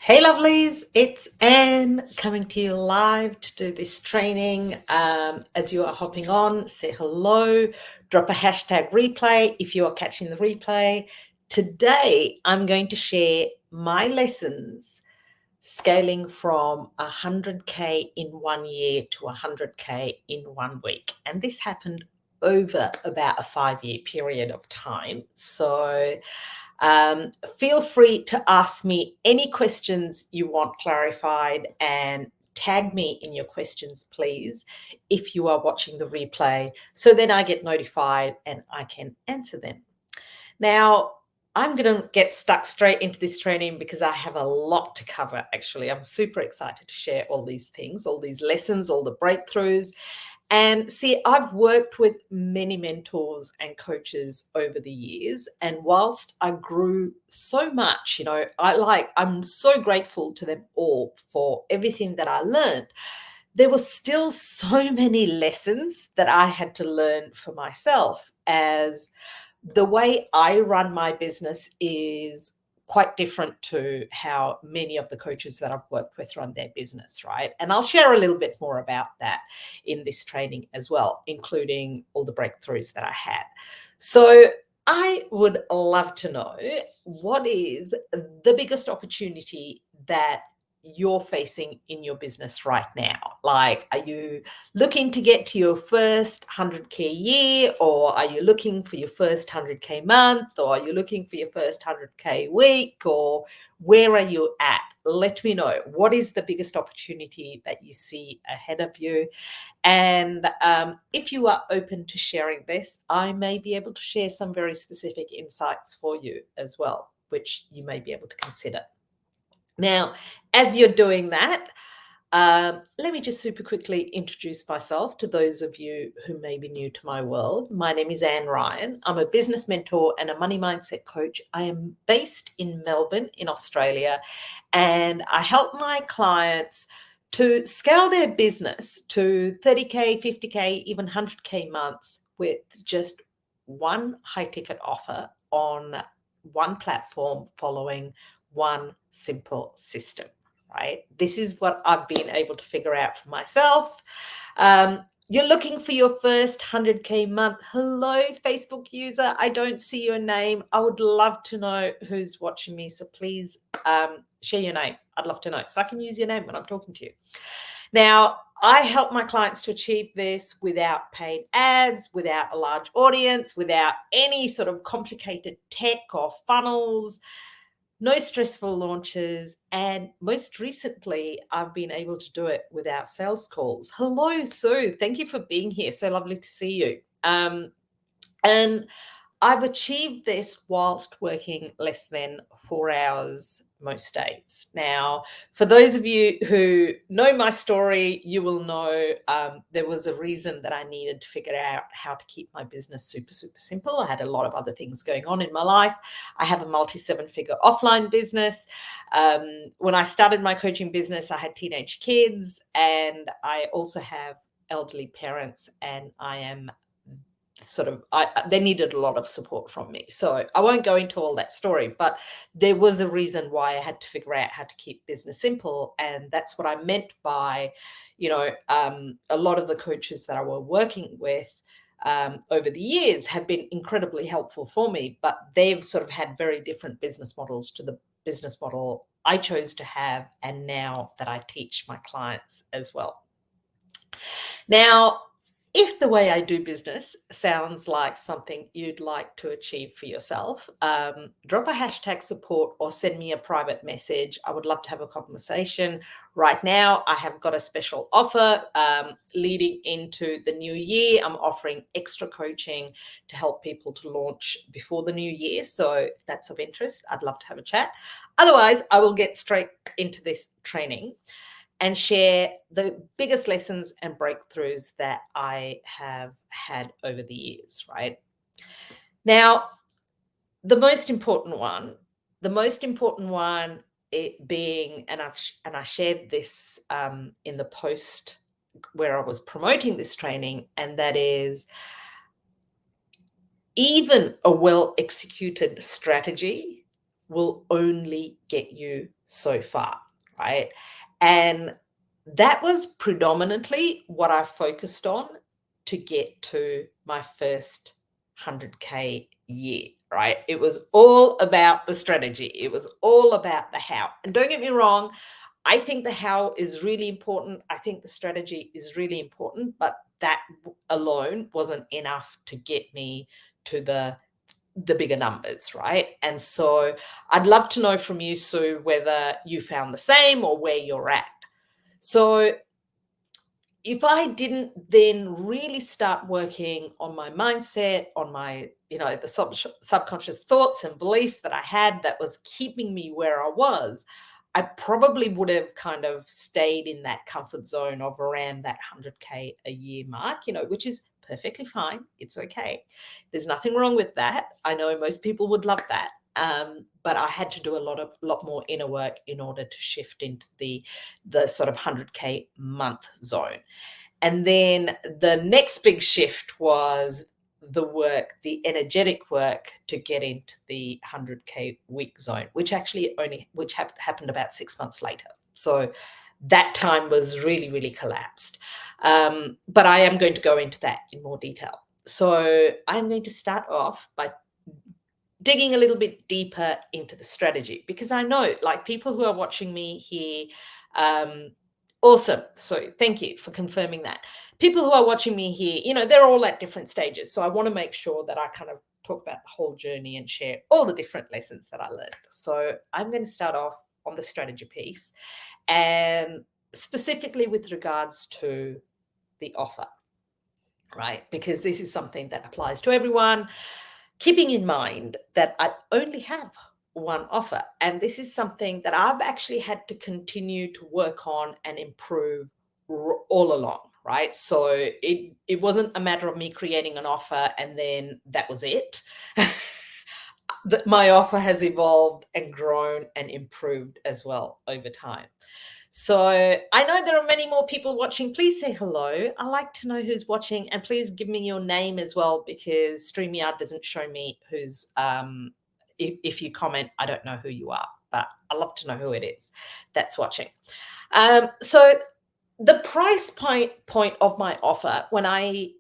Hey lovelies, it's Anne coming to you live to do this training. As you are hopping on, say hello, drop a hashtag replay if you are catching the replay. Today, I'm going to share my lessons scaling from 100K in 1 year to 100K in 1 week. And this happened over about a 5 year period of time. So feel free to ask me any questions you want clarified and tag me in your questions, please, if you are watching the replay, so then I get notified and I can answer them. Now, I'm going to get stuck straight into this training because I have a lot to cover, actually. I'm super excited to share all these things, all these lessons, all the breakthroughs. And see, I've worked with many mentors and coaches over the years. And whilst I grew so much, I'm so grateful to them all for everything that I learned. There were still so many lessons that I had to learn for myself, as the way I run my business is quite different to how many of the coaches that I've worked with run their business, right? And I'll share a little bit more about that in this training as well, including all the breakthroughs that I had. So I would love to know, what is the biggest opportunity that you're facing in your business right now? Like, are you looking to get to your first 100K year, or are you looking for your first 100K month, or are you looking for your first 100K week, or where are you at? Let me know. What is the biggest opportunity that you see ahead of you? And if you are open to sharing this, I may be able to share some very specific insights for you as well, which you may be able to consider. Now, as you're doing that, let me just super quickly introduce myself to those of you who may be new to my world. My name is Anne Ryan. I'm a business mentor and a money mindset coach. I am based in Melbourne, in Australia, and I help my clients to scale their business to 30K, 50K, even 100K months with just one high ticket offer on one platform, following one simple system. Right? This is what I've been able to figure out for myself. You're looking for your first 100K month. Hello, Facebook user. I don't see your name. I would love to know who's watching me. So please share your name. I'd love to know so I can use your name when I'm talking to you. Now, I help my clients to achieve this without paid ads, without a large audience, without any sort of complicated tech or funnels. No stressful launches, and most recently, I've been able to do it without sales calls. Hello, Sue. Thank you for being here. So lovely to see you. And I've achieved this whilst working less than 4 hours most days. Now, for those of you who know my story, you will know there was a reason that I needed to figure out how to keep my business super, super simple. I had a lot of other things going on in my life. I have a multi-7-figure offline business. When I started my coaching business, I had teenage kids, and I also have elderly parents, and I am they needed a lot of support from me. So I won't go into all that story, but there was a reason why I had to figure out how to keep business simple. And that's what I meant by, a lot of the coaches that I were working with over the years have been incredibly helpful for me, but they've sort of had very different business models to the business model I chose to have, and now that I teach my clients as well. Now, if the way I do business sounds like something you'd like to achieve for yourself, drop a hashtag support or send me a private message. I would love to have a conversation. Right now, I have got a special offer leading into the new year. I'm offering extra coaching to help people to launch before the new year. So if that's of interest, I'd love to have a chat. Otherwise, I will get straight into this training and share the biggest lessons and breakthroughs that I have had over the years, right? Now, the most important one, it being, and I shared this in the post where I was promoting this training, and that is, even a well-executed strategy will only get you so far, right? And that was predominantly what I focused on to get to my first 100K year, right? It was all about the strategy. It was all about the how. And don't get me wrong, I think the how is really important. I think the strategy is really important, but that alone wasn't enough to get me to the bigger numbers, right? And so I'd love to know from you, Sue, whether you found the same or where you're at. So if I didn't then really start working on my mindset, on my, the subconscious thoughts and beliefs that I had that was keeping me where I was, I probably would have kind of stayed in that comfort zone of around that 100K a year mark, which is perfectly fine. It's okay. There's nothing wrong with that. I know most people would love that. But I had to do a lot more inner work in order to shift into the sort of 100K month zone. And then the next big shift was the energetic work to get into the 100K week zone, which happened about 6 months later. So that time was really, really collapsed. But I am going to go into that in more detail. So I'm going to start off by digging a little bit deeper into the strategy, because I know, like, people who are watching me here, awesome. So thank you for confirming that. People who are watching me here, they're all at different stages. So I want to make sure that I kind of talk about the whole journey and share all the different lessons that I learned. So I'm going to start off on the strategy piece, and specifically with regards to the offer, right? Because this is something that applies to everyone, keeping in mind that I only have one offer. And this is something that I've actually had to continue to work on and improve all along, right? So it wasn't a matter of me creating an offer and then that was it. My offer has evolved and grown and improved as well over time. So I know there are many more people watching. Please say hello. I like to know who's watching, and please give me your name as well, because StreamYard doesn't show me who's, if you comment, I don't know who you are, but I love to know who it is that's watching. So the price point of my offer when I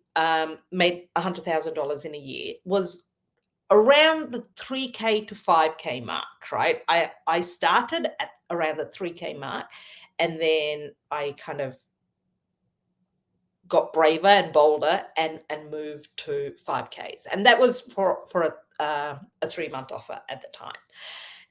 made $100,000 in a year was around the 3K to 5K mark, right? I started at around the 3K mark, and then I kind of got braver and bolder and moved to 5Ks. And that was for a 3-month offer at the time.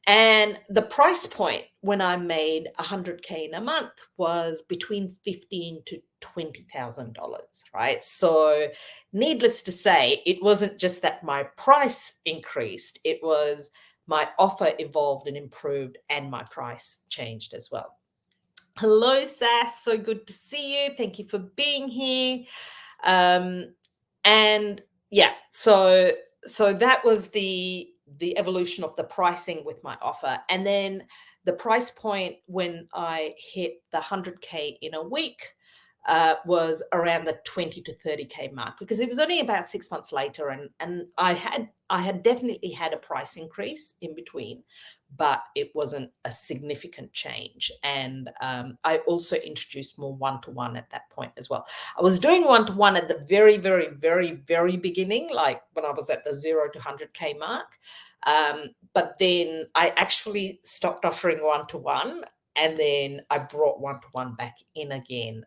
And the price point when I made 100K in a month was between $15,000 to $20,000, right? So needless to say, it wasn't just that my price increased, it was my offer evolved and improved, and my price changed as well. Hello, Sass. So good to see you. Thank you for being here. And yeah, so that was the evolution of the pricing with my offer. And then the price point when I hit the 100K in a week was around the 20 to 30K mark, because it was only about 6 months later, and I had definitely had a price increase in between, but it wasn't a significant change. And I also introduced more one-to-one at that point as well. I was doing one-to-one at the very, very, very, very beginning, like when I was at the 0 to 100K mark. But then I actually stopped offering one-to-one, and then I brought one-to-one back in again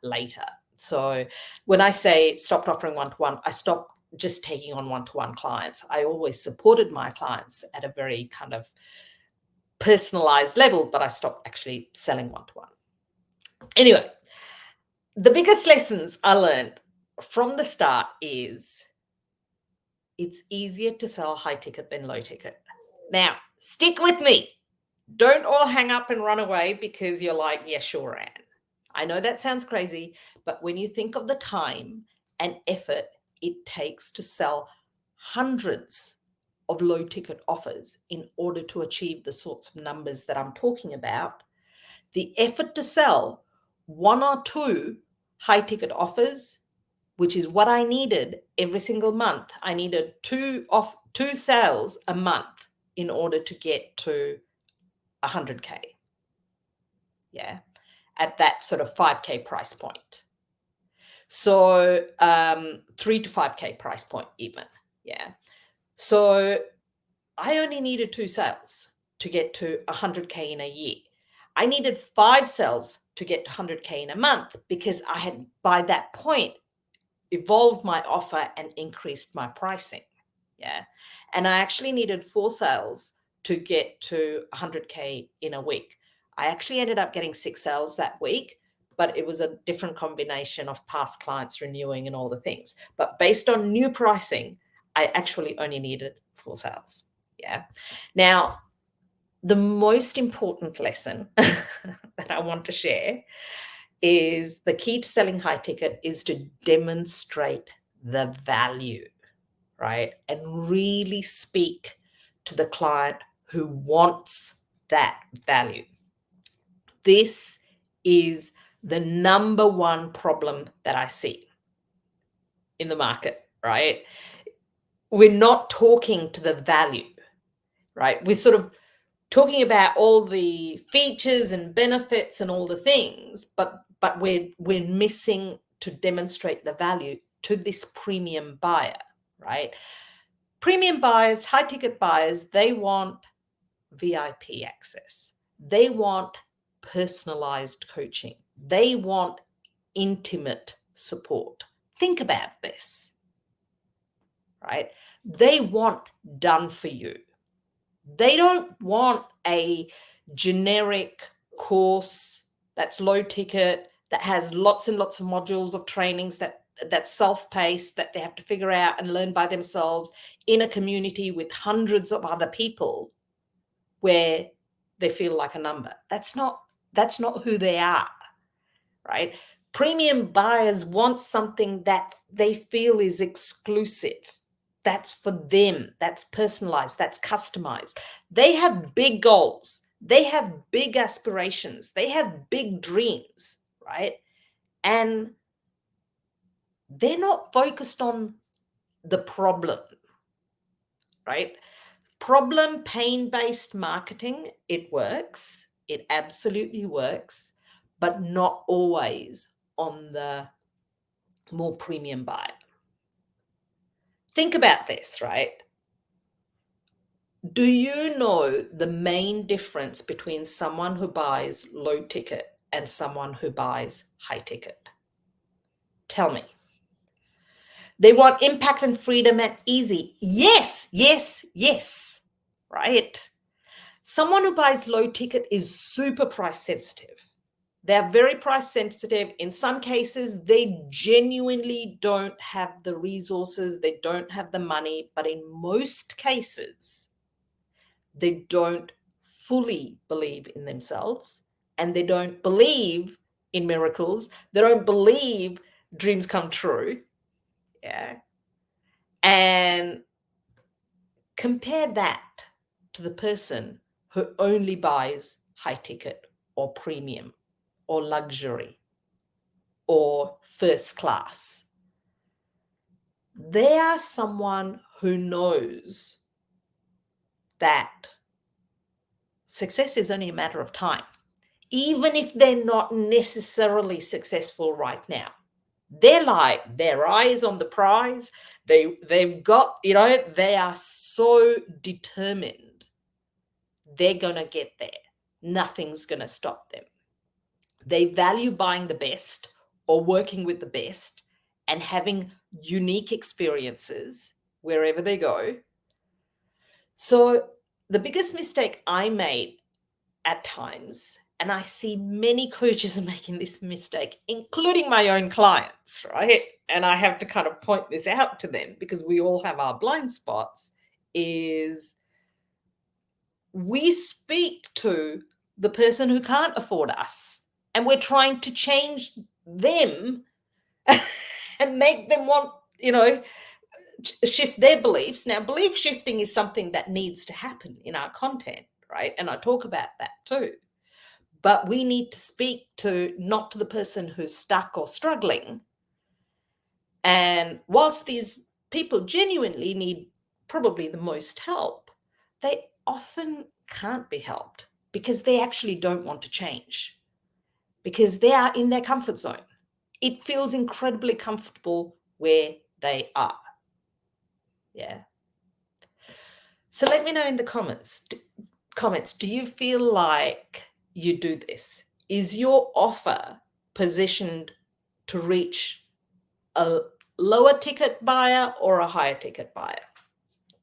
later. So when I say stopped offering one-to-one, I stopped just taking on one-to-one clients. I always supported my clients at a very kind of personalized level, but I stopped actually selling one-to-one. Anyway, the biggest lessons I learned from the start is it's easier to sell high ticket than low ticket. Now, stick with me. Don't all hang up and run away because you're like, yeah, sure, Anne. I know that sounds crazy, but when you think of the time and effort it takes to sell hundreds of low ticket offers in order to achieve the sorts of numbers that I'm talking about, the effort to sell 1 or 2 high ticket offers, which is what I needed every single month. I needed 2 sales a month in order to get to 100K. Yeah, at that sort of 5K price point. So 3 to 5K price point even. Yeah. So I only needed 2 sales to get to 100K in a year. I needed 5 sales to get to 100K in a month because I had, by that point, evolved my offer and increased my pricing. Yeah. And I actually needed 4 sales to get to 100K in a week. I actually ended up getting 6 sales that week, but it was a different combination of past clients renewing and all the things. But based on new pricing, I actually only needed 4 sales. Yeah. Now, the most important lesson that I want to share is the key to selling high ticket is to demonstrate the value, right? And really speak to the client who wants that value. This is the number one problem that I see in the market, right? We're not talking to the value, right? We're sort of talking about all the features and benefits and all the things, but we're missing to demonstrate the value to this premium buyer, right? Premium buyers, high ticket buyers, they want VIP access. They want personalized coaching. They want intimate support. Think about this, right? They want done for you. They don't want a generic course that's low ticket, that has lots and lots of modules of trainings that's self-paced, that they have to figure out and learn by themselves in a community with hundreds of other people where they feel like a number. That's not who they are, right? Premium buyers want something that they feel is exclusive. That's for them. That's personalized. That's customized. They have big goals. They have big aspirations. They have big dreams, right? And they're not focused on the problem, right? Problem pain-based marketing, it works. It absolutely works, but not always on the more premium buyer. Think about this, right? Do you know the main difference between someone who buys low ticket and someone who buys high ticket? Tell me. They want impact and freedom and easy. Yes, yes, yes, right? Someone who buys low ticket is super price sensitive. They're very price sensitive. In some cases, they genuinely don't have the resources, they don't have the money, but in most cases, they don't fully believe in themselves and they don't believe in miracles. They don't believe dreams come true. Yeah. And compare that to the person who only buys high ticket or premium or luxury or first class. They are someone who knows that success is only a matter of time, even if they're not necessarily successful right now. They're like, their eye is on the prize. They've got, they are so determined. They're going to get there. Nothing's going to stop them. They value buying the best or working with the best and having unique experiences wherever they go. So the biggest mistake I made at times, and I see many coaches are making this mistake, including my own clients, right? And I have to kind of point this out to them because we all have our blind spots, is we speak to the person who can't afford us and we're trying to change them and make them want, shift their beliefs. Now, belief shifting is something that needs to happen in our content, right? And I talk about that too. But we need to speak to not to the person who's stuck or struggling. And whilst these people genuinely need probably the most help, they often can't be helped because they actually don't want to change, because they are in their comfort zone. It feels incredibly comfortable where they are. Yeah. So let me know in the comments, do you feel like you do this? Is your offer positioned to reach a lower ticket buyer or a higher ticket buyer?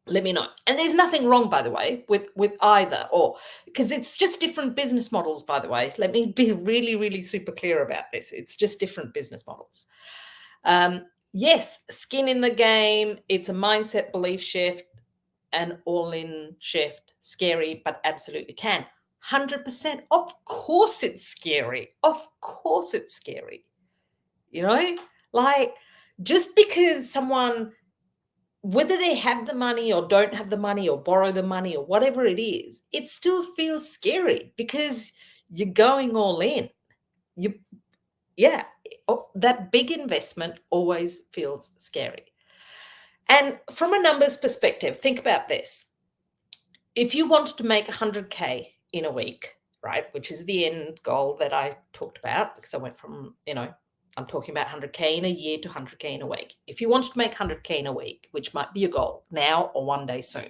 Let me know. And there's nothing wrong, by the way, with either or, because it's just different business models, by the way. Let me be really, really super clear about this. It's just different business models. Yes, skin in the game. It's a mindset belief shift, an all-in shift. Scary, but absolutely can. 100%. Of course it's scary. Of course it's scary. You know, like, just because someone, whether they have the money or don't have the money or borrow the money or whatever it is, it still feels scary because you're going all in. Yeah, that big investment always feels scary. And from a numbers perspective, think about this. If you wanted to make 100K in a week, right, which is the end goal that I talked about, because I went from, I'm talking about 100K in a year to 100K in a week. If you wanted to make 100K in a week, which might be your goal now or one day soon,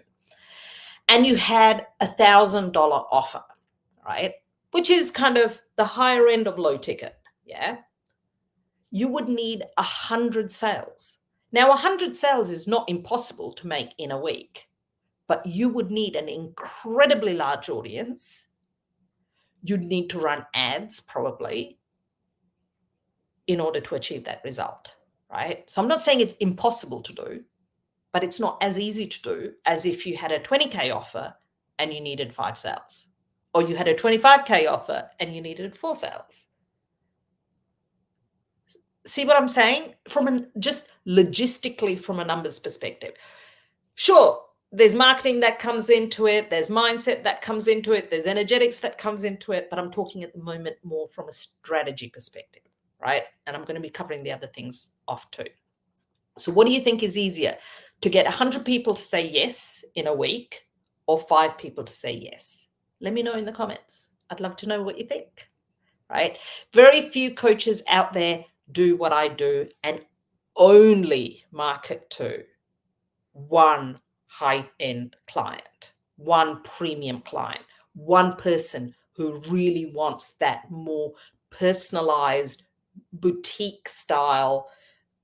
and you had $1,000 offer, right, which is kind of the higher end of low ticket, yeah, you would need 100 sales. Now, 100 sales is not impossible to make in a week, but you would need an incredibly large audience. You'd need to run ads probably in order to achieve that result, right? So I'm not saying it's impossible to do, but it's not as easy to do as if you had a 20K offer and you needed 5 sales, or you had a 25K offer and you needed 4 sales. See what I'm saying? Just logistically, from a numbers perspective. Sure, there's marketing that comes into it, there's mindset that comes into it, there's energetics that comes into it, but I'm talking at the moment more from a strategy perspective, right? And I'm going to be covering the other things off too. So what do you think is easier, to get 100 people to say yes in a week or 5 people to say yes? Let me know in the comments. I'd love to know what you think, right? Very few coaches out there do what I do and only market to one high-end client, one premium client, one person who really wants that more personalized boutique style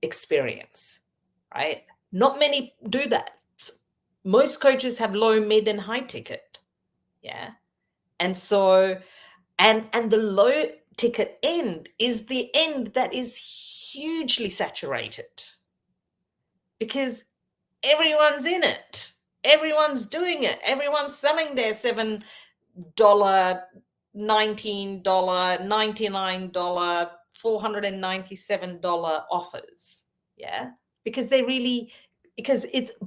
experience, right? Not many do that. Most coaches have low, mid, and high ticket. Yeah. And so, and the low ticket end is the end that is hugely saturated because everyone's in it. Everyone's doing it. Everyone's selling their $7, $19, $99, $497 offers. Yeah. Because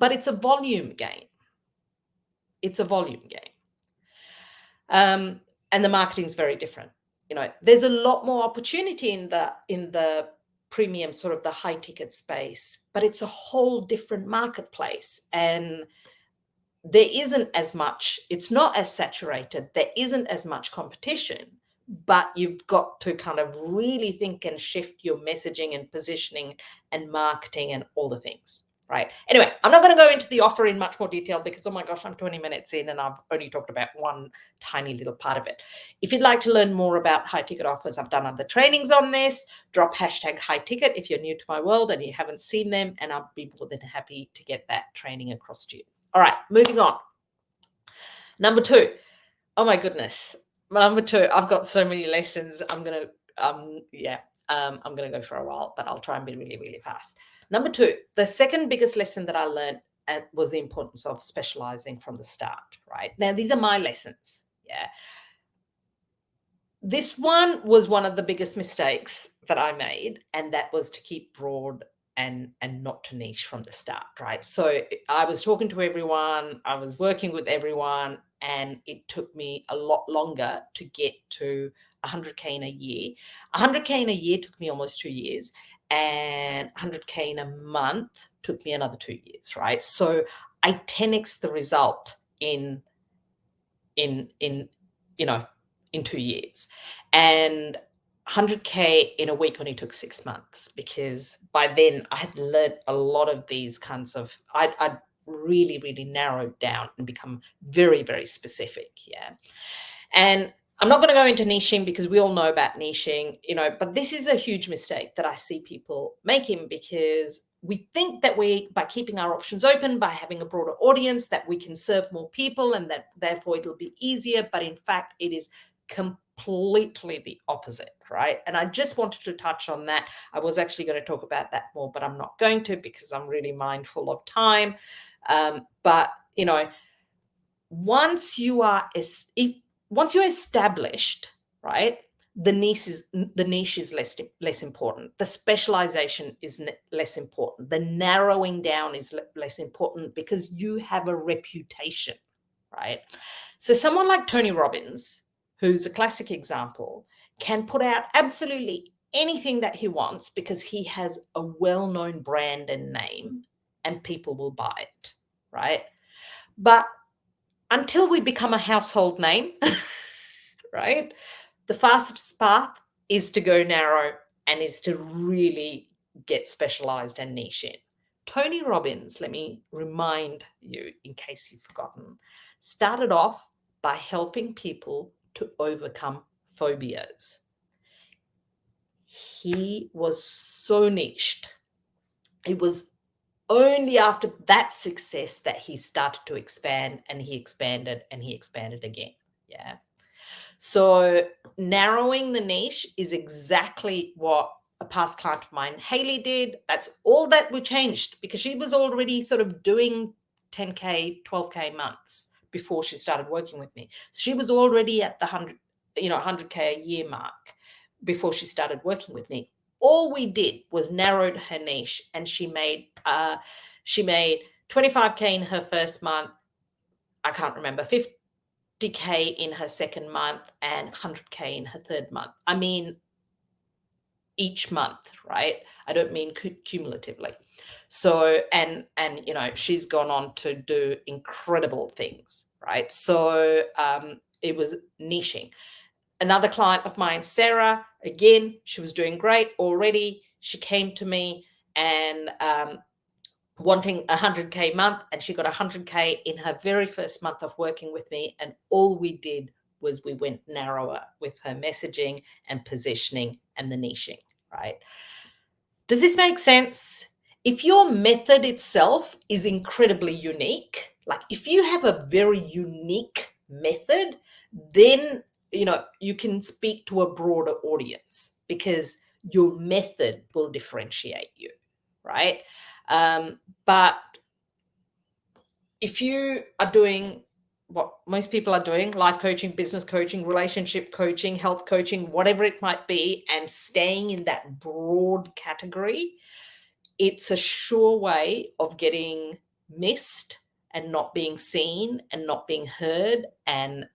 it's a volume game. It's a volume game. And the marketing is very different. There's a lot more opportunity in the premium, sort of the high ticket space, but it's a whole different marketplace, and there isn't as much, it's not as saturated, there isn't as much competition, but you've got to kind of really think and shift your messaging and positioning and marketing and all the things, right? Anyway, I'm not going to go into the offer in much more detail because, oh my gosh, I'm 20 minutes in and I've only talked about one tiny little part of it. If you'd like to learn more about high ticket offers, I've done other trainings on this. Drop hashtag high ticket if you're new to my world and you haven't seen them, and I'll be more than happy to get that training across to you. All right, moving on. Number 2. Oh my goodness. Number 2, I've got so many lessons. I'm going to go for a while, but I'll try and be really, really fast. Number 2, the second biggest lesson that I learned was the importance of specializing from the start, right? Now, these are my lessons. Yeah. This one was one of the biggest mistakes that I made, and that was to keep broad and not to niche from the start, right? So I was talking to everyone, I was working with everyone, and it took me a lot longer to get to 100K in a year. 100K in a year took me almost 2 years, and 100K in a month took me another 2 years, right? So I 10x the result in in you know in 2 years, and 100K in a week only took 6 months, because by then I had learned a lot of these kinds of, I'd really, really narrowed down and become very, very specific. Yeah. And I'm not going to go into niching because we all know about niching, but this is a huge mistake that I see people making, because we think that by keeping our options open, by having a broader audience, that we can serve more people and that therefore it'll be easier. But in fact, it is completely the opposite, right? And I just wanted to touch on that. I was actually going to talk about that more, but I'm not going to, because I'm really mindful of time. But once you are once you're established, right, the niche is less important, the specialization is less important, the narrowing down is less important, because you have a reputation, right? So someone like Tony Robbins, who's a classic example, can put out absolutely anything that he wants because he has a well-known brand and name, and people will buy it, right? But until we become a household name, right, the fastest path is to go narrow and is to really get specialized and niche in. Tony Robbins, let me remind you in case you've forgotten, started off by helping people to overcome phobias. He was so niched. It was only after that success that he started to expand, and he expanded and he expanded again. Yeah. So narrowing the niche is exactly what a past client of mine, Haley, did. That's all that we changed, because she was already sort of doing 10K, 12K months before she started working with me. So she was already at the 100K a year mark before she started working with me. All we did was narrowed her niche, and she made 25K in her first month. I can't remember, 50K in her second month, and 100K in her third month. I mean, each month, right? I don't mean cumulatively. So, and she's gone on to do incredible things, right? So it was niching. Another client of mine, Sarah, again, she was doing great already. She came to me and wanting 100K month, and she got 100K in her very first month of working with me. And all we did was we went narrower with her messaging and positioning and the niching, right? Does this make sense? If your method itself is incredibly unique, like if you have a very unique method, then you can speak to a broader audience, because your method will differentiate you, right? But if you are doing what most people are doing, life coaching, business coaching, relationship coaching, health coaching, whatever it might be, and staying in that broad category, it's a sure way of getting missed and not being seen and not being heard. And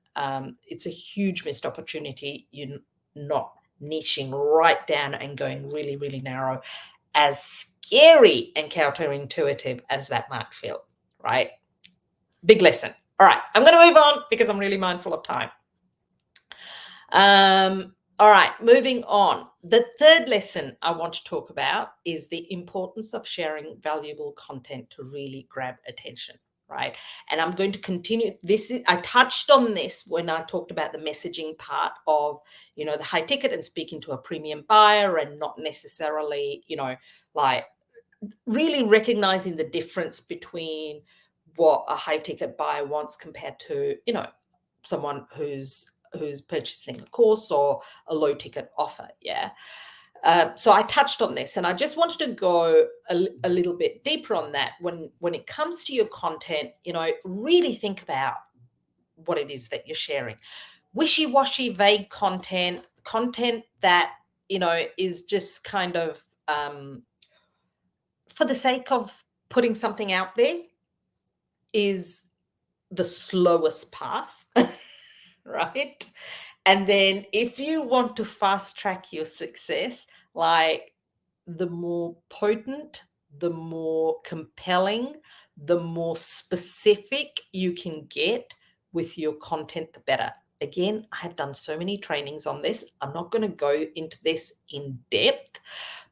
it's a huge missed opportunity. You're not niching right down and going really, really narrow, as scary and counterintuitive as that might feel, right? Big lesson. All right, I'm going to move on because I'm really mindful of time. All right, moving on. The third lesson I want to talk about is the importance of sharing valuable content to really grab attention, right? And I'm going to continue. I touched on this when I talked about the messaging part of, the high ticket and speaking to a premium buyer, and not necessarily, like really recognizing the difference between what a high ticket buyer wants compared to, someone who's purchasing a course or a low ticket offer. Yeah. So I touched on this, and I just wanted to go a little bit deeper on that. When it comes to your content, really think about what it is that you're sharing. Wishy-washy, vague content that, is just kind of for the sake of putting something out there, is the slowest path, right? And then if you want to fast track your success, like, the more potent, the more compelling, the more specific you can get with your content, the better. Again, I have done so many trainings on this. I'm not going to go into this in depth,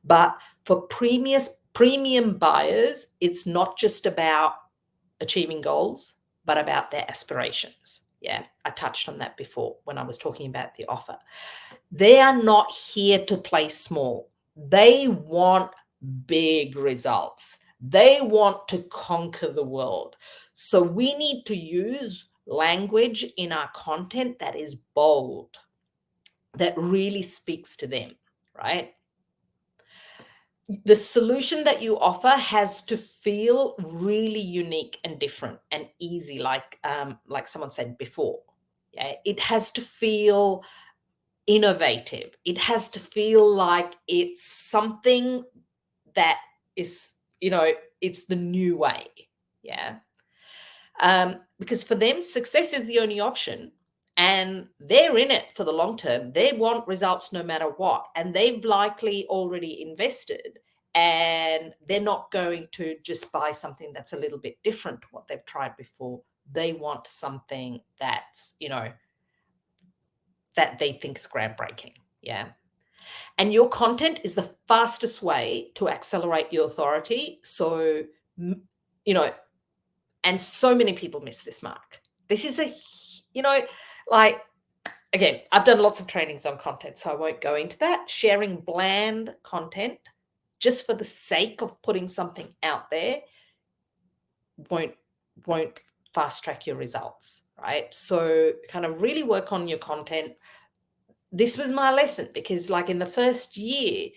but for premium buyers, it's not just about achieving goals, but about their aspirations. Yeah, I touched on that before when I was talking about the offer. They are not here to play small. They want big results. They want to conquer the world. So we need to use language in our content that is bold, that really speaks to them, right? The solution that you offer has to feel really unique and different and easy, like someone said before. Yeah, it has to feel innovative. It has to feel like it's something that is, it's the new way. Yeah. Because for them, success is the only option. And they're in it for the long term. They want results no matter what. And they've likely already invested. And they're not going to just buy something that's a little bit different to what they've tried before. They want something that's, that they think is groundbreaking. Yeah. And your content is the fastest way to accelerate your authority. So, you know, and so many people miss this mark. This is like, again, I've done lots of trainings on content, so I won't go into that. Sharing bland content just for the sake of putting something out there won't fast track your results, right? So kind of really work on your content. This was my lesson, because like in the first year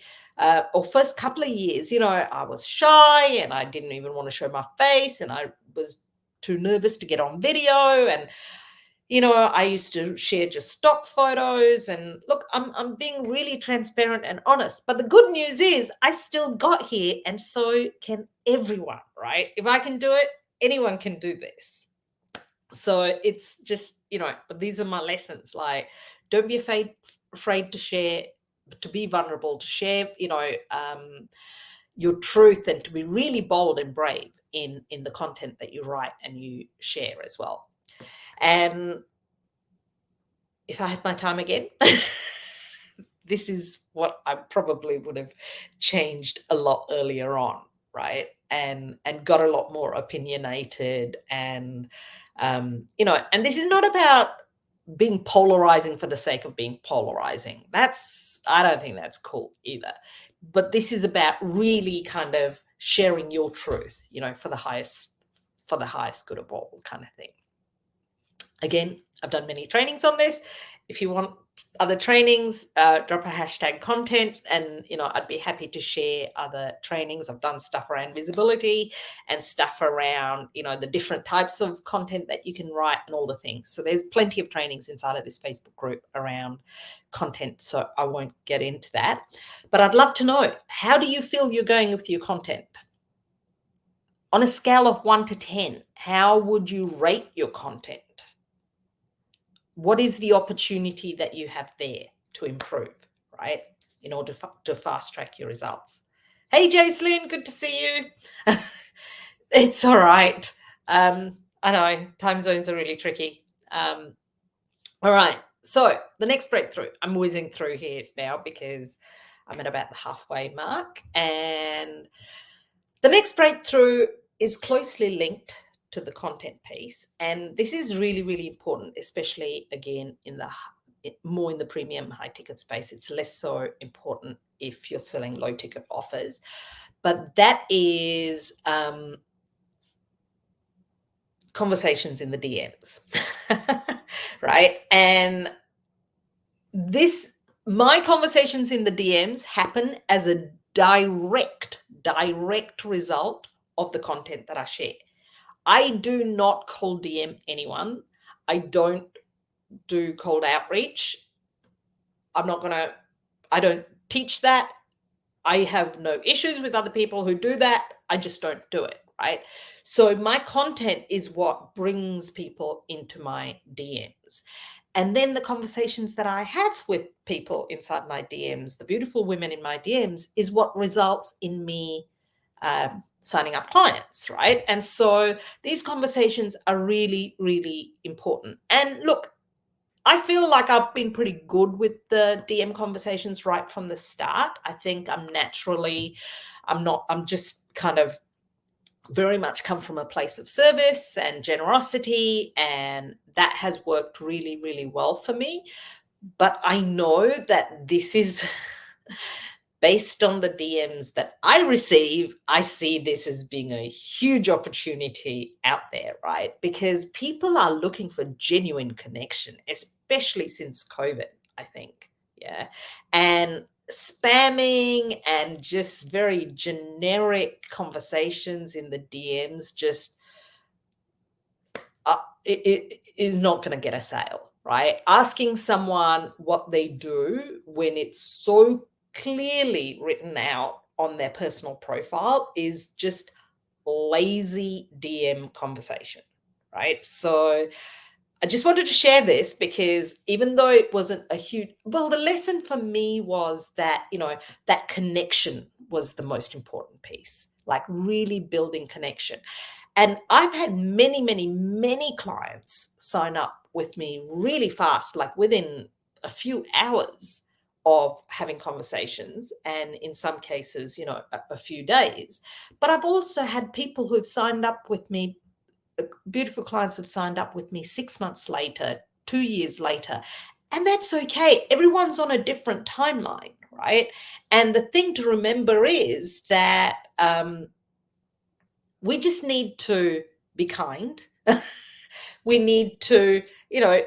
or first couple of years, I was shy and I didn't even want to show my face, and I was too nervous to get on video. And I used to share just stock photos. And look, I'm being really transparent and honest. But the good news is I still got here, and so can everyone, right? If I can do it, anyone can do this. So it's just, but these are my lessons. Like, don't be afraid to share, to be vulnerable, to share, your truth, and to be really bold and brave in the content that you write and you share as well. And if I had my time again, this is what I probably would have changed a lot earlier on, right? And got a lot more opinionated, and and this is not about being polarizing for the sake of being polarizing. I don't think that's cool either. But this is about really kind of sharing your truth, for the highest good of all, kind of thing. Again, I've done many trainings on this. If you want other trainings, drop a hashtag content, and I'd be happy to share other trainings. I've done stuff around visibility and stuff around the different types of content that you can write and all the things. So there's plenty of trainings inside of this Facebook group around content, so I won't get into that. But I'd love to know, how do you feel you're going with your content? On a scale of 1 to 10, how would you rate your content? What is the opportunity that you have there to improve, right? In order to fast track your results. Hey, Jaislyn, good to see you. It's all right. I know time zones are really tricky. All right. So the next breakthrough, I'm whizzing through here now because I'm at about the halfway mark. And the next breakthrough is closely linked to the content piece. And this is really, really important, especially again more in the premium high ticket space. It's less so important if you're selling low ticket offers. But that is conversations in the DMs, right? And my conversations in the DMs happen as a direct result of the content that I share. I do not cold DM anyone. I don't do cold outreach. I don't teach that. I have no issues with other people who do that. I just don't do it, right? So my content is what brings people into my DMs. And then the conversations that I have with people inside my DMs, the beautiful women in my DMs, is what results in me signing up clients, right? And so these conversations are really, really important. And look, I feel like I've been pretty good with the DM conversations right from the start. I think I'm just kind of very much come from a place of service and generosity, and that has worked really, really well for me. But I know that this is based on the DMs that I receive, I see this as being a huge opportunity out there, right? Because people are looking for genuine connection, especially since COVID, I think. Yeah. And spamming and just very generic conversations in the DMs just it is not going to get a sale, right? Asking someone what they do when it's so clearly written out on their personal profile is just lazy DM conversation, right? So I just wanted to share this because even though it wasn't a huge, well, the lesson for me was that, that connection was the most important piece, like really building connection. And I've had many, many, many clients sign up with me really fast, like within a few hours of having conversations, and in some cases, a few days. But I've also had people who've signed up with me, beautiful clients have signed up with me 6 months later, 2 years later. And that's okay. Everyone's on a different timeline, right? And the thing to remember is that we just need to be kind. We need to,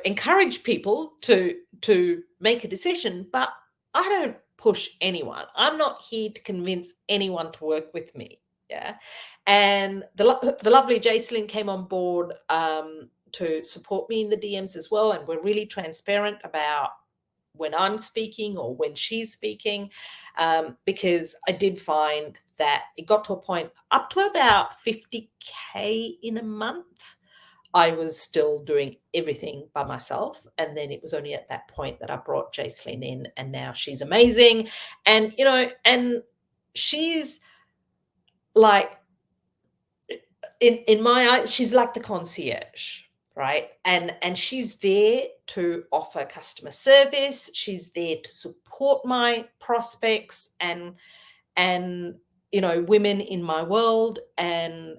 encourage people to make a decision, but I don't push anyone. I'm not here to convince anyone to work with me. Yeah. And the lovely Jacelyn came on board to support me in the DMs as well. And we're really transparent about when I'm speaking or when she's speaking, because I did find that it got to a point up to about 50K in a month. I was still doing everything by myself. And then it was only at that point that I brought Jacelyn in, and now she's amazing. And, and she's like, in my eyes, she's like the concierge, right? And she's there to offer customer service. She's there to support my prospects and women in my world. And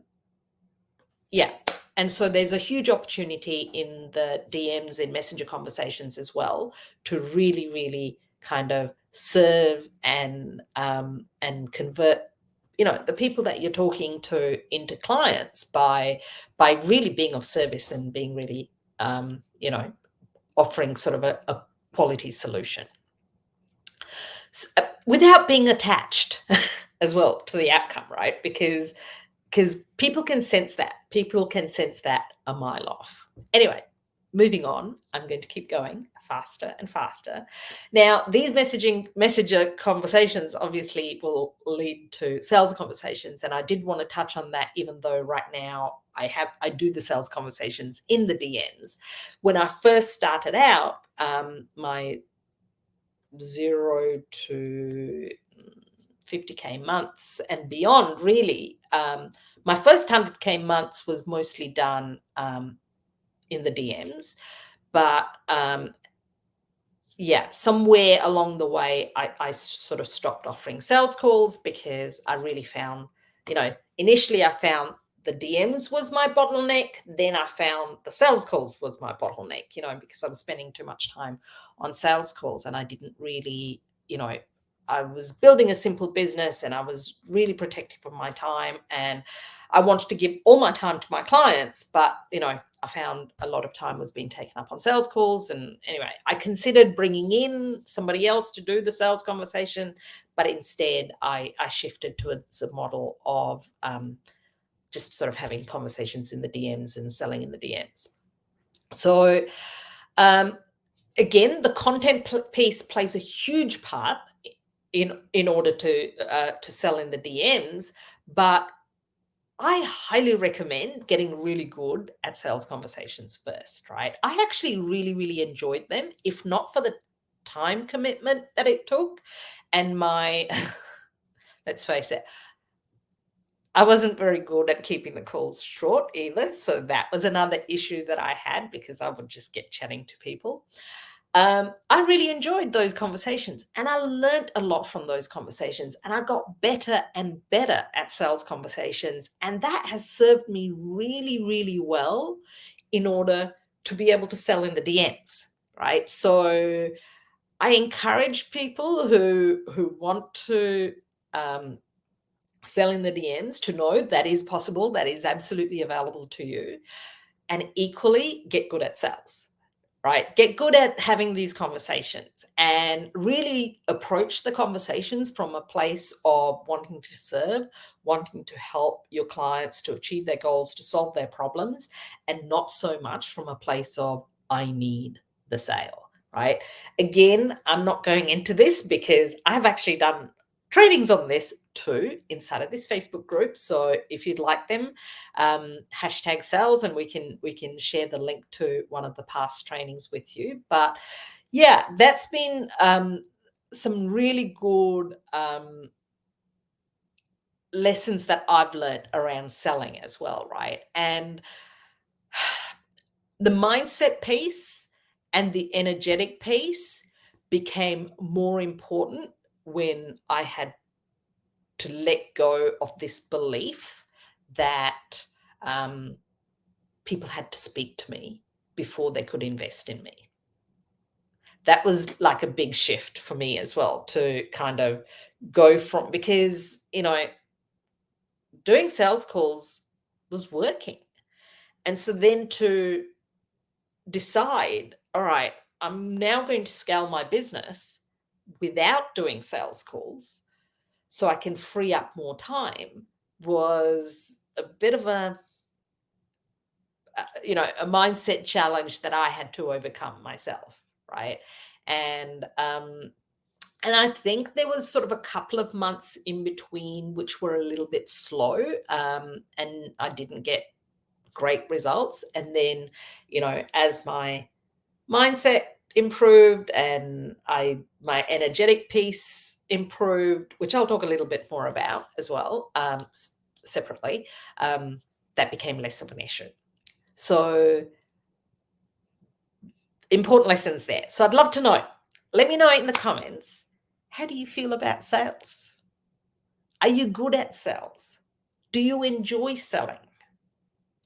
yeah. And so there's a huge opportunity in the DMs, in messenger conversations as well, to really, really kind of serve and convert, the people that you're talking to into clients by really being of service and being really, offering sort of a quality solution. So, without being attached as well to the outcome, right? Because people can sense that. People can sense that a mile off. Anyway, moving on. I'm going to keep going faster and faster. Now, these messenger conversations obviously will lead to sales conversations, and I did want to touch on that, even though right now I do the sales conversations in the DMs. When I first started out, my 0 to 50K months and beyond, really. My first 100K months was mostly done in the DMs, but yeah, somewhere along the way, I sort of stopped offering sales calls because I really found, initially I found the DMs was my bottleneck. Then I found the sales calls was my bottleneck, because I was spending too much time on sales calls and I didn't really, I was building a simple business and I was really protective of my time, and I wanted to give all my time to my clients, but, I found a lot of time was being taken up on sales calls. And anyway, I considered bringing in somebody else to do the sales conversation, but instead I shifted towards a model of just sort of having conversations in the DMs and selling in the DMs. So again, the content piece plays a huge part in order to sell in the DMs, but I highly recommend getting really good at sales conversations first, right? I actually really, really enjoyed them, if not for the time commitment that it took and my, let's face it, I wasn't very good at keeping the calls short either. So that was another issue that I had because I would just get chatting to people. I really enjoyed those conversations and I learned a lot from those conversations and I got better and better at sales conversations. And that has served me really, really well in order to be able to sell in the DMs, right? So I encourage people who want to um, sell in the DMs to know that is possible, that is absolutely available to you, and equally get good at sales, right? Get good at having these conversations and really approach the conversations from a place of wanting to serve, wanting to help your clients to achieve their goals, to solve their problems, and not so much from a place of, I need the sale, right? Again, I'm not going into this because I've actually done trainings on this too inside of this Facebook group. So if you'd like them, hashtag sales, and we can share the link to one of the past trainings with you. But yeah, that's been some really good lessons that I've learned around selling as well, right? And the mindset piece and the energetic piece became more important when I had to let go of this belief that um, people had to speak to me before they could invest in me. That was like a big shift for me as well, to kind of go from, because, doing sales calls was working. And so then to decide, all right, I'm now going to scale my business without doing sales calls so I can free up more time, was a bit of a mindset challenge that I had to overcome myself, right? And and I think there was sort of a couple of months in between which were a little bit slow, and I didn't get great results. And then, as my mindset improved and my energetic piece improved, which I'll talk a little bit more about as well, separately, that became less of an issue. So important lessons there. So I'd love to know. Let me know in the comments. How do you feel about sales? Are you good at sales? Do you enjoy selling?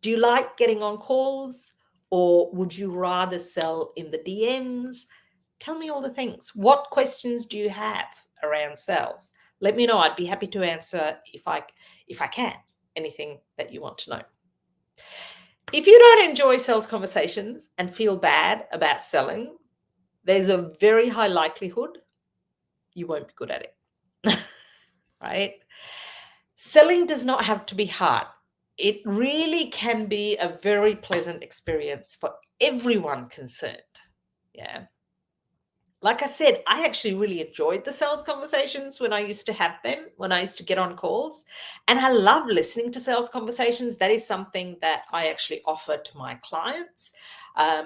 Do you like getting on calls, or would you rather sell in the DMs? Tell me all the things. What questions do you have around sales? Let me know. I'd be happy to answer if I can anything that you want to know. If you don't enjoy sales conversations and feel bad about selling, there's a very high likelihood you won't be good at it. Right? Selling does not have to be hard. It really can be a very pleasant experience for everyone concerned. Yeah. Like I said, I actually really enjoyed the sales conversations when I used to have them, when I used to get on calls. And I love listening to sales conversations. That is something that I actually offer to my clients.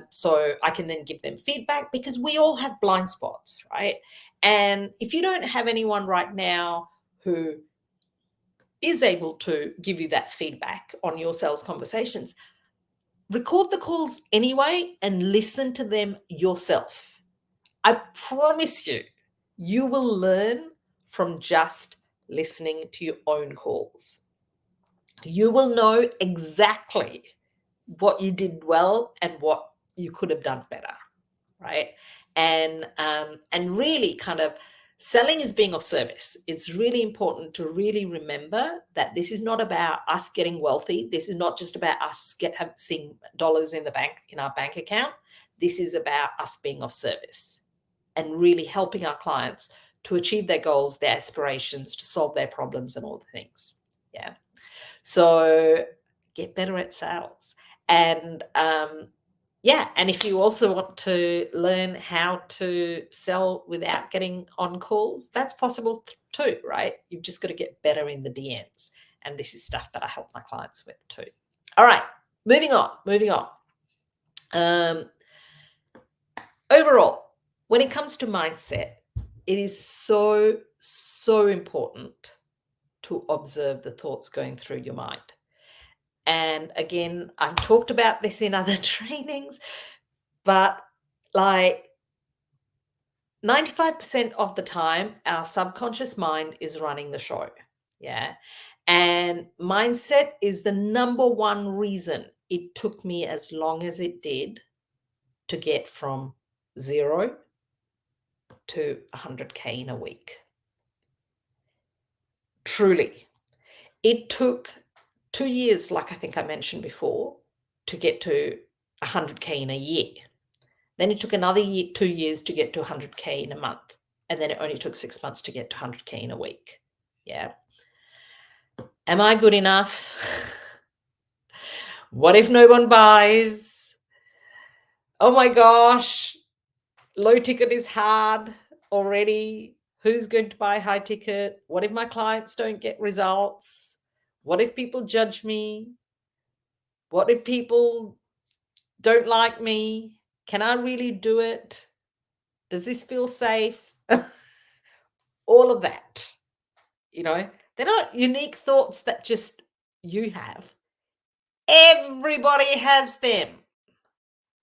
So I can then give them feedback, because we all have blind spots, right? And if you don't have anyone right now who is able to give you that feedback on your sales conversations, record the calls anyway and listen to them yourself. I promise you, you will learn from just listening to your own calls. You will know exactly what you did well and what you could have done better, right? And really, kind of, selling is being of service. It's really important to really remember that this is not about us getting wealthy. This is not just about us seeing dollars in our bank account. This is about us being of service and really helping our clients to achieve their goals, their aspirations, to solve their problems and all the things. Yeah. So get better at sales. And yeah, and if you also want to learn how to sell without getting on calls, that's possible too, right? You've just got to get better in the DMs. And this is stuff that I help my clients with too. All right, moving on. Overall, when it comes to mindset, it is so, so important to observe the thoughts going through your mind. And again, I've talked about this in other trainings, but like 95% of the time, our subconscious mind is running the show. Yeah. And mindset is the number one reason it took me as long as it did to get from 0 to 100K in a week. Truly. It took 2 years, like I think I mentioned before, to get to 100K in a year. Then it took another 2 years to get to 100K in a month. And then it only took 6 months to get to 100K in a week. Yeah. Am I good enough? What if no one buys? Oh my gosh, low ticket is hard already. Who's going to buy high ticket? What if my clients don't get results? What if people judge me? What if people don't like me? Can I really do it? Does this feel safe? All of that, they're not unique thoughts that just you have. Everybody has them.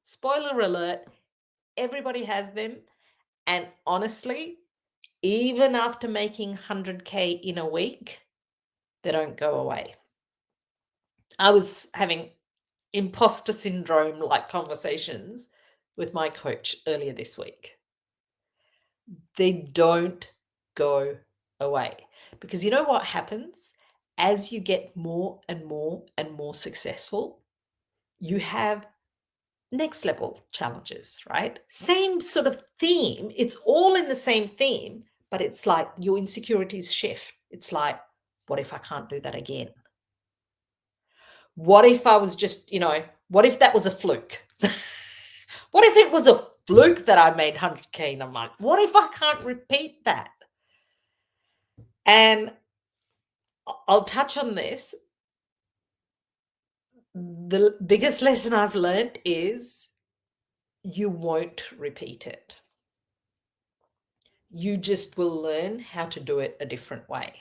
Spoiler alert, everybody has them. And honestly, even after making 100K in a week, they don't go away. I was having imposter syndrome like conversations with my coach earlier this week. They don't go away. Because you know what happens? As you get more and more and more successful, you have next level challenges, right? Same sort of theme. It's all in the same theme, but it's like your insecurities shift. It's like, what if I can't do that again? What if I was just, what if that was a fluke? What if it was a fluke that I made 100K in a month? What if I can't repeat that? And I'll touch on this. The biggest lesson I've learned is you won't repeat it. You just will learn how to do it a different way.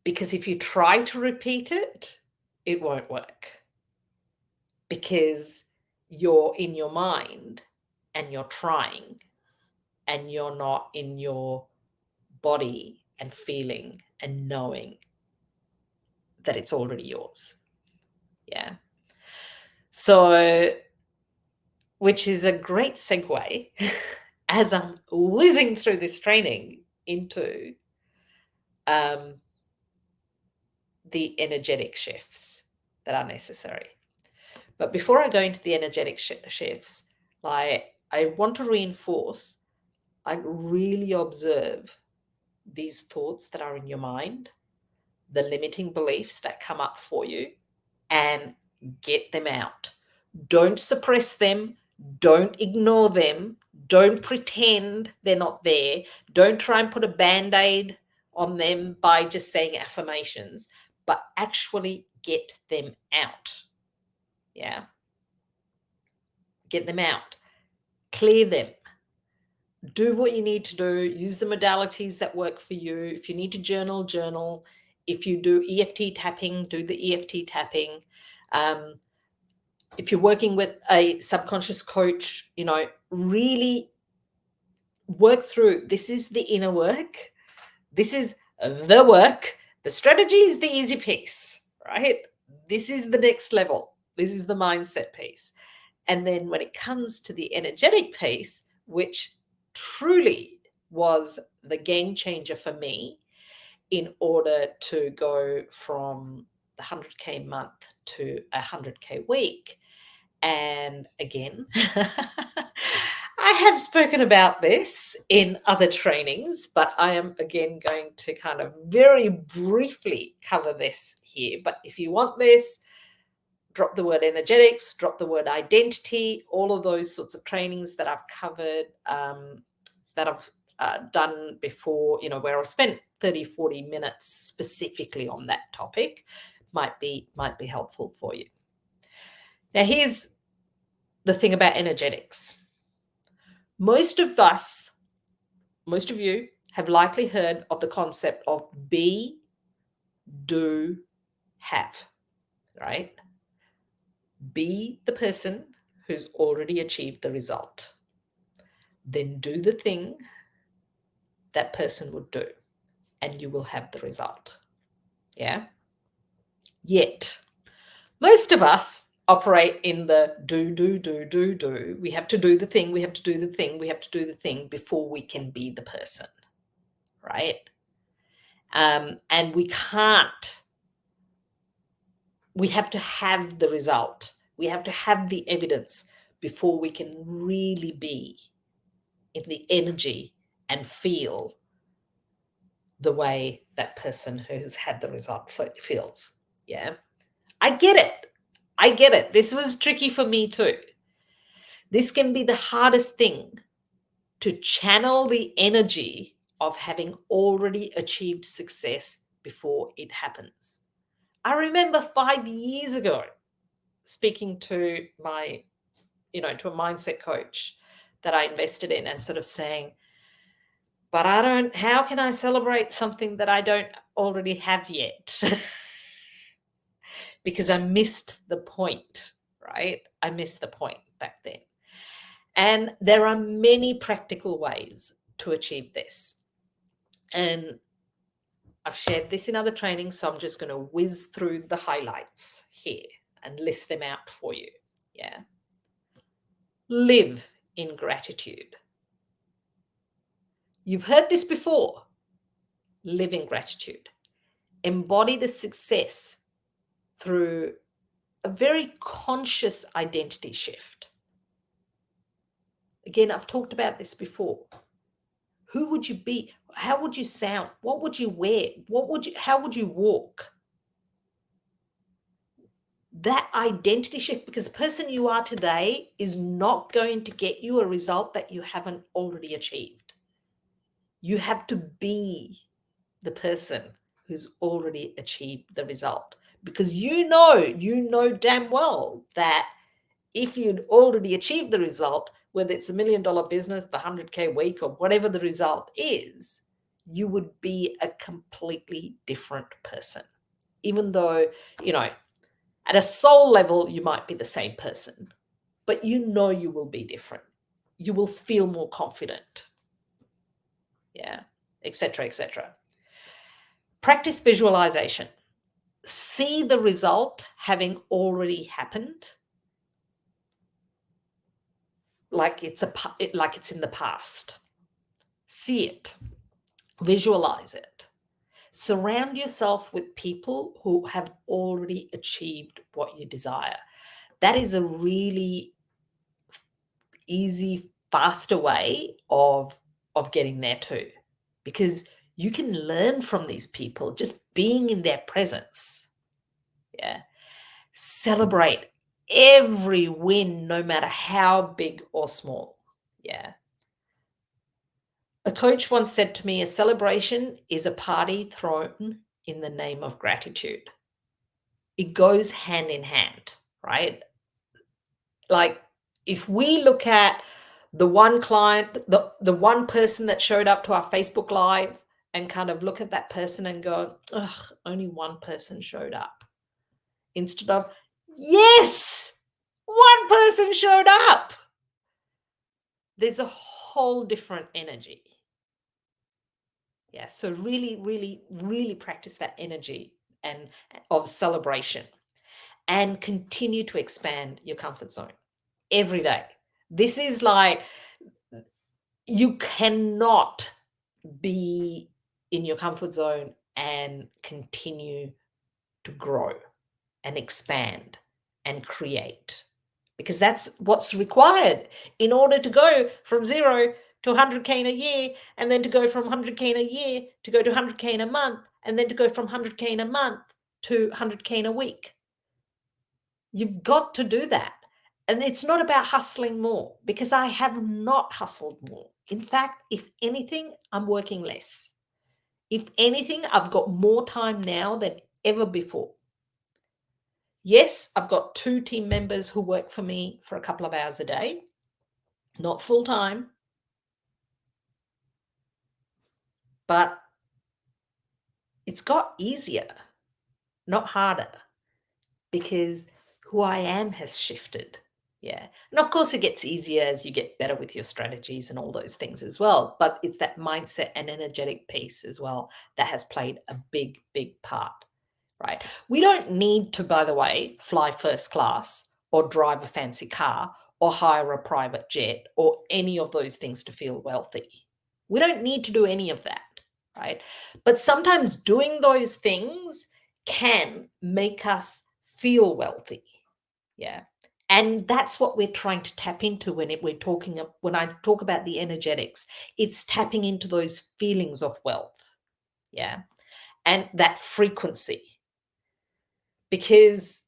Because if you try to repeat it, it won't work. Because you're in your mind and you're trying and you're not in your body and feeling and knowing that it's already yours. Yeah. So, which is a great segue as I'm whizzing through this training into the energetic shifts that are necessary. But before I go into the energetic shifts, I want to reinforce, really observe these thoughts that are in your mind, the limiting beliefs that come up for you, and get them out. Don't suppress them. Don't ignore them. Don't pretend they're not there. Don't try and put a Band-Aid on them by just saying affirmations, but actually get them out. Yeah. Get them out. Clear them. Do what you need to do. Use the modalities that work for you. If you need to journal, journal. If you do EFT tapping, do the EFT tapping. If you're working with a subconscious coach, really work through. This is the inner work. This is the work. The strategy is the easy piece, right? This is the next level. This is the mindset piece. And then when it comes to the energetic piece, which truly was the game changer for me in order to go from the 100K month to a 100K week. And again, I have spoken about this in other trainings, but I am again going to kind of very briefly cover this here. But if you want this, drop the word energetics, drop the word identity, all of those sorts of trainings that I've covered, that I've done before, where I've spent 30, 40 minutes specifically on that topic, might be helpful for you. Now, here's the thing about energetics. Most of you have likely heard of the concept of be, do, have, right? Be the person who's already achieved the result. Then do the thing that person would do, and you will have the result. Yeah. Yet, most of us operate in the do. We have to do the thing, we have to do the thing, we have to do the thing before we can be the person, right? And we can't, we have to have the result. We have to have the evidence before we can really be in the energy and feel the way that person who's had the result feels. Yeah. I get it. I get it. This was tricky for me too. This can be the hardest thing, to channel the energy of having already achieved success before it happens. I remember 5 years ago speaking to my, to a mindset coach that I invested in and sort of saying, but how can I celebrate something that I don't already have yet? Because I missed the point, right? I missed the point back then. And there are many practical ways to achieve this. And I've shared this in other trainings, so I'm just going to whiz through the highlights here and list them out for you. Yeah. Live in gratitude. You've heard this before. Live in gratitude. Embody the success through a very conscious identity shift. Again, I've talked about this before. Who would you be? How would you sound? What would you wear? How would you walk? That identity shift, because the person you are today is not going to get you a result that you haven't already achieved. You have to be the person who's already achieved the result, because you know damn well that if you'd already achieved the result, whether it's $1 million business, the 100K week, or whatever the result is, you would be a completely different person. Even though, at a soul level, you might be the same person, but you will be different. You will feel more confident. Yeah, etc., etc. Practice visualization. See the result having already happened, like it's in the past. See it, visualize it. Surround yourself with people who have already achieved what you desire. That is a really easy, faster way of getting there too, because you can learn from these people just being in their presence. Yeah. Celebrate every win, no matter how big or small. Yeah. A coach once said to me, a celebration is a party thrown in the name of gratitude. It goes hand in hand, right? Like, if we look at the one client, the one person that showed up to our Facebook Live, and kind of look at that person and go, ugh, only one person showed up. Instead of, yes, one person showed up. There's a whole different energy. Yeah, so really, really, really practice that energy and of celebration, and continue to expand your comfort zone every day. This is like, you cannot be in your comfort zone and continue to grow and expand and create, because that's what's required in order to go from 0 to 100K in a year, and then to go from 100K in a year to go to 100K in a month, and then to go from 100K in a month to 100K in a week. You've got to do that. And it's not about hustling more, because I have not hustled more. In fact, if anything, I'm working less. If anything, I've got more time now than ever before. Yes, I've got 2 team members who work for me for a couple of hours a day, not full time, but it's got easier. not harder, because who I am has shifted. Yeah. And of course, it gets easier as you get better with your strategies and all those things as well. But it's that mindset and energetic piece as well that has played a big, big part, right? We don't need to, by the way, fly first class or drive a fancy car or hire a private jet or any of those things to feel wealthy. We don't need to do any of that, right? But sometimes doing those things can make us feel wealthy. Yeah. And that's what we're trying to tap into when I talk about the energetics. It's tapping into those feelings of wealth. Yeah. And that frequency. Because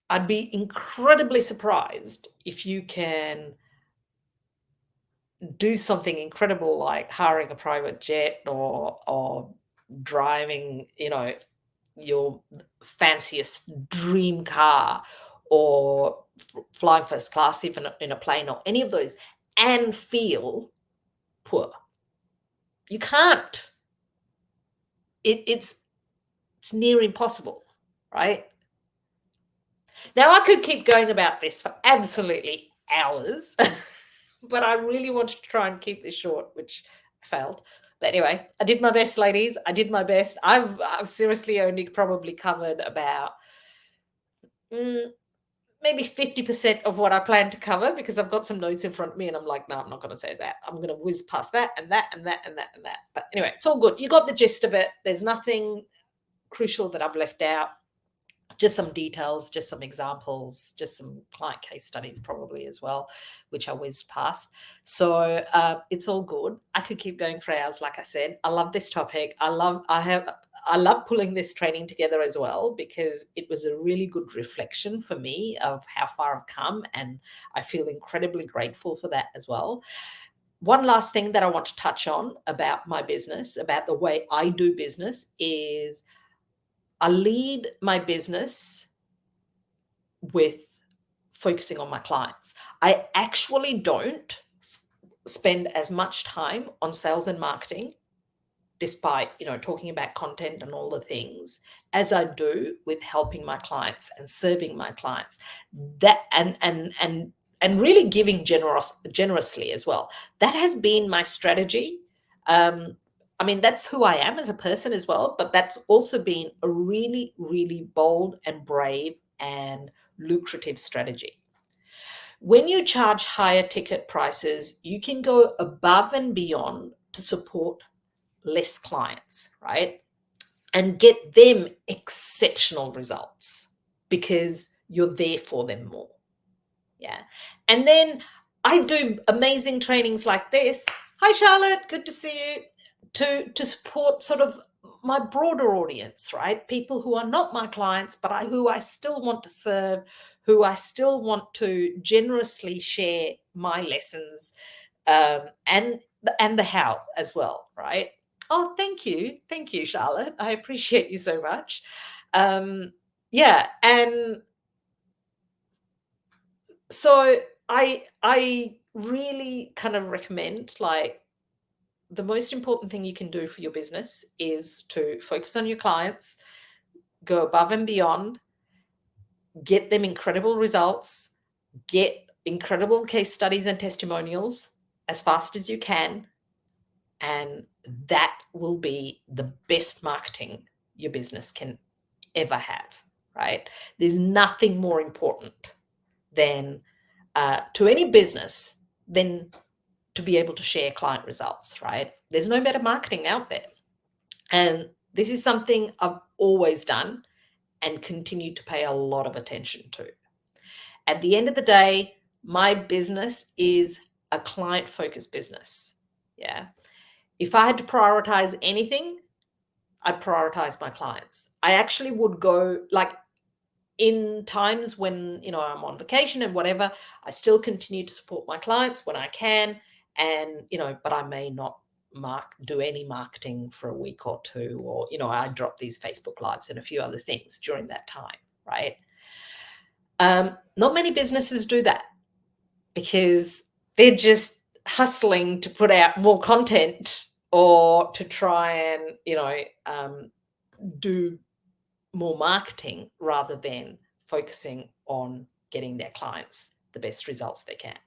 I'd be incredibly surprised if you can do something incredible like hiring a private jet or driving, your fanciest dream car, or flying first class even in a plane or any of those, and feel poor. You can't. It's near impossible, right? Now, I could keep going about this for absolutely hours, but I really wanted to try and keep this short, which I failed. But anyway, I did my best, ladies. I did my best. I've seriously only probably covered about maybe 50% of what I plan to cover, because I've got some notes in front of me and I'm like, no, I'm not going to say that. I'm going to whiz past that and that and that and that and that. But anyway, it's all good. You got the gist of it. There's nothing crucial that I've left out. Just some details, just some examples, just some client case studies probably as well, which I whizzed past. So it's all good. I could keep going for hours, like I said. I love this topic. I love pulling this training together as well, because it was a really good reflection for me of how far I've come, and I feel incredibly grateful for that as well. One last thing that I want to touch on about my business, about the way I do business, is I lead my business with focusing on my clients. I actually don't spend as much time on sales and marketing, despite, talking about content and all the things, as I do with helping my clients and serving my clients. That and really giving generously as well. That has been my strategy. I mean, that's who I am as a person as well, but that's also been a really, really bold and brave and lucrative strategy. When you charge higher ticket prices, you can go above and beyond to support less clients, right? And get them exceptional results because you're there for them more. Yeah. And then I do amazing trainings like this. Hi, Charlotte. Good to see you. To support sort of my broader audience, right? People who are not my clients, but who I still want to serve, who I still want to generously share my lessons, and the how as well, right? Oh, thank you, Charlotte. I appreciate you so much. Yeah, and so I really kind of recommend, like, the most important thing you can do for your business is to focus on your clients, go above and beyond, get them incredible results, get incredible case studies and testimonials as fast as you can, and that will be the best marketing your business can ever have, right? There's nothing more important than to any business than to be able to share client results, right? There's no better marketing out there. And this is something I've always done and continue to pay a lot of attention to. At the end of the day, my business is a client-focused business. Yeah. If I had to prioritize anything, I'd prioritize my clients. I actually would go, like, in times when, I'm on vacation and whatever, I still continue to support my clients when I can. And, but I may not do any marketing for a week or two, or, I drop these Facebook lives and a few other things during that time, right? Not many businesses do that because they're just hustling to put out more content or to try and, do more marketing rather than focusing on getting their clients the best results they can.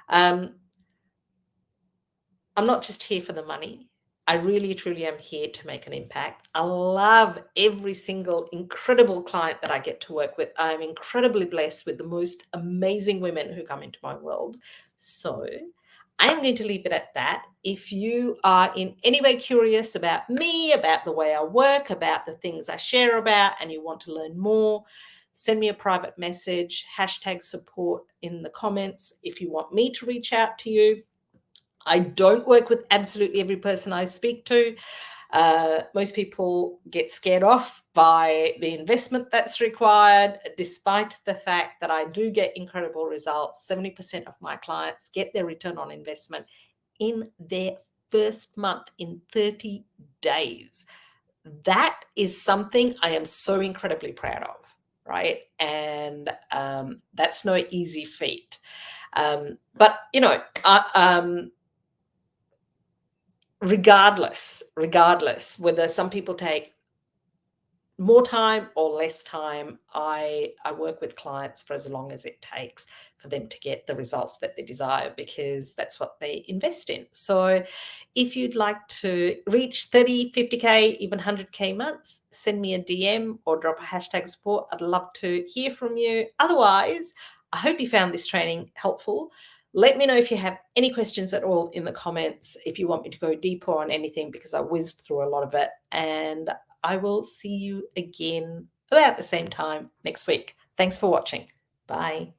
I'm not just here for the money. I really, truly am here to make an impact. I love every single incredible client that I get to work with. I'm incredibly blessed with the most amazing women who come into my world. So I'm going to leave it at that. If you are in any way curious about me, about the way I work, about the things I share about, and you want to learn more, send me a private message, #support in the comments. If you want me to reach out to you, I don't work with absolutely every person I speak to. Most people get scared off by the investment that's required, despite the fact that I do get incredible results. 70% of my clients get their return on investment in their first month, in 30 days. That is something I am so incredibly proud of, right? And that's no easy feat. But, regardless, whether some people take more time or less time, I work with clients for as long as it takes for them to get the results that they desire, because that's what they invest in. So if you'd like to reach 30, 50K, even 100K months, send me a DM or drop a #support. I'd love to hear from you. Otherwise, I hope you found this training helpful. Let me know if you have any questions at all in the comments, if you want me to go deeper on anything, because I whizzed through a lot of it. And I will see you again about the same time next week. Thanks for watching. Bye.